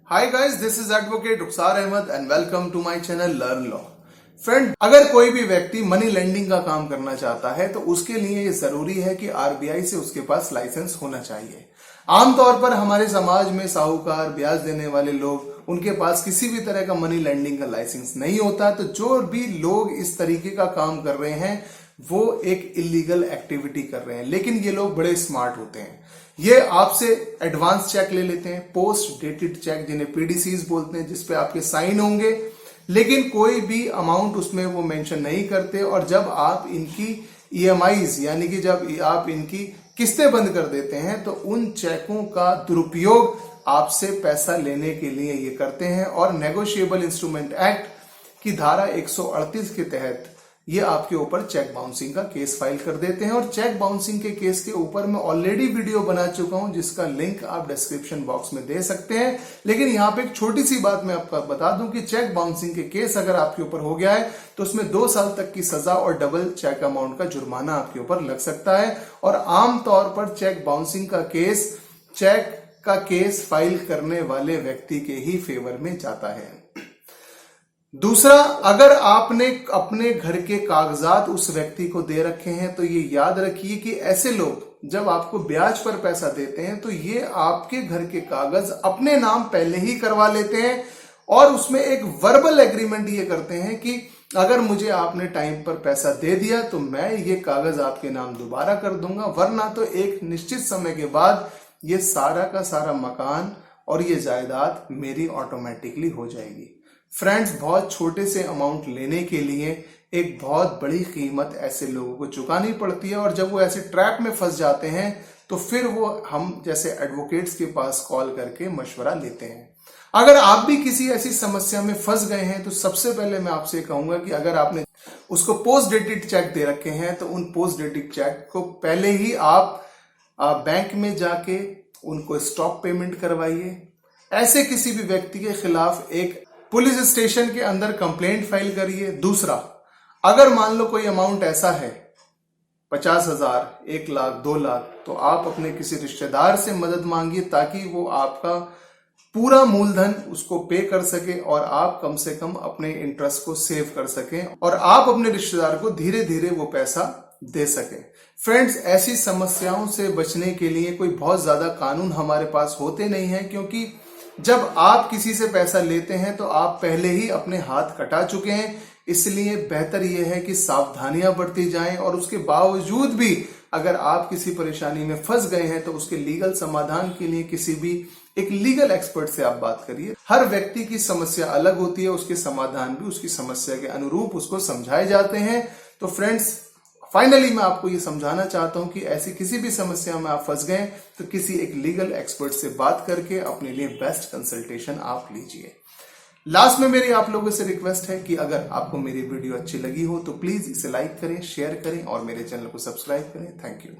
Hi guys, this is advocate Rukhsar Ahmed and welcome to my channel learn law. Friend, अगर कोई भी व्यक्ति money lending का काम करना चाहता है तो उसके लिए ये जरूरी है कि आरबीआई से उसके पास लाइसेंस होना चाहिए। आमतौर पर हमारे समाज में साहूकार, ब्याज देने वाले लोग, उनके पास किसी भी तरह का मनी लेंडिंग का लाइसेंस नहीं होता। तो जो भी लोग इस तरीके का काम कर रहे हैं वो एक इलीगल एक्टिविटी कर रहे हैं। लेकिन ये लोग बड़े स्मार्ट होते हैं। ये आपसे एडवांस चेक ले लेते हैं, पोस्ट डेटेड चेक जिन्हें पीडीसीज बोलते हैं, जिसपे आपके साइन होंगे, लेकिन कोई भी अमाउंट उसमें वो मेंशन नहीं करते। और जब आप इनकी ईएमआईज यानी कि जब आप इनकी किस्तें बंद कर देते हैं तो उन चेकों का दुरुपयोग आपसे पैसा लेने के लिए ये करते हैं। और नेगोशिएबल इंस्ट्रूमेंट एक्ट की धारा 138 के तहत ये आपके ऊपर चेक बाउंसिंग का केस फाइल कर देते हैं। और चेक बाउंसिंग के केस के ऊपर मैं ऑलरेडी वीडियो बना चुका हूं, जिसका लिंक आप डिस्क्रिप्शन बॉक्स में दे सकते हैं। लेकिन यहां पे एक छोटी सी बात मैं आपको बता दूं कि चेक बाउंसिंग के केस अगर आपके ऊपर हो गया है तो उसमें 2 साल तक की सजा और डबल चेक अमाउंट का जुर्माना आपके ऊपर लग सकता है। और आमतौर पर चेक बाउंसिंग का केस चेक का केस फाइल करने वाले व्यक्ति के ही फेवर में जाता है। दूसरा, अगर आपने अपने घर के कागजात उस व्यक्ति को दे रखे हैं तो ये याद रखिए कि ऐसे लोग जब आपको ब्याज पर पैसा देते हैं तो ये आपके घर के कागज अपने नाम पहले ही करवा लेते हैं और उसमें एक वर्बल एग्रीमेंट ये करते हैं कि अगर मुझे आपने टाइम पर पैसा दे दिया तो मैं ये कागज आपके नाम दोबारा कर दूंगा, वरना तो एक निश्चित समय के बाद ये सारा का सारा मकान और ये जायदाद मेरी ऑटोमेटिकली हो जाएगी। फ्रेंड्स, बहुत छोटे से अमाउंट लेने के लिए एक बहुत बड़ी कीमत ऐसे लोगों को चुकानी पड़ती है। और जब वो ऐसे ट्रैप में फंस जाते हैं तो फिर वो हम जैसे एडवोकेट्स के पास कॉल करके मशवरा लेते हैं। अगर आप भी किसी ऐसी समस्या में फंस गए हैं तो सबसे पहले मैं आपसे कहूंगा कि अगर आपने उसको पोस्ट डेटेड चेक दे रखे हैं तो उन पोस्ट डेटेड चेक को पहले ही आप बैंक में जाके उनको स्टॉप पेमेंट करवाइए। ऐसे किसी भी व्यक्ति के खिलाफ एक पुलिस स्टेशन के अंदर कंप्लेंट फाइल करिए। दूसरा, अगर मान लो कोई अमाउंट ऐसा है 50,000, 1 लाख, 2 लाख, तो आप अपने किसी रिश्तेदार से मदद मांगिए ताकि वो आपका पूरा मूलधन उसको पे कर सके और आप कम से कम अपने इंटरेस्ट को सेव कर सकें और आप अपने रिश्तेदार को धीरे धीरे वो पैसा दे सकें। फ्रेंड्स, ऐसी समस्याओं से बचने के लिए कोई बहुत ज्यादा कानून हमारे पास होते नहीं है, क्योंकि जब आप किसी से पैसा लेते हैं तो आप पहले ही अपने हाथ कटा चुके हैं। इसलिए बेहतर यह है कि सावधानियां बरती जाएं और उसके बावजूद भी अगर आप किसी परेशानी में फंस गए हैं तो उसके लीगल समाधान के लिए किसी भी एक लीगल एक्सपर्ट से आप बात करिए। हर व्यक्ति की समस्या अलग होती है, उसके समाधान भी उसकी समस्या के अनुरूप उसको समझाए जाते हैं। तो फ्रेंड्स, फाइनली मैं आपको ये समझाना चाहता हूं कि ऐसी किसी भी समस्या में आप फंस गए तो किसी एक लीगल एक्सपर्ट से बात करके अपने लिए बेस्ट कंसल्टेशन आप लीजिए। लास्ट में मेरी आप लोगों से रिक्वेस्ट है कि अगर आपको मेरी वीडियो अच्छी लगी हो तो प्लीज इसे लाइक करें, शेयर करें और मेरे चैनल को सब्सक्राइब करें। Thank you.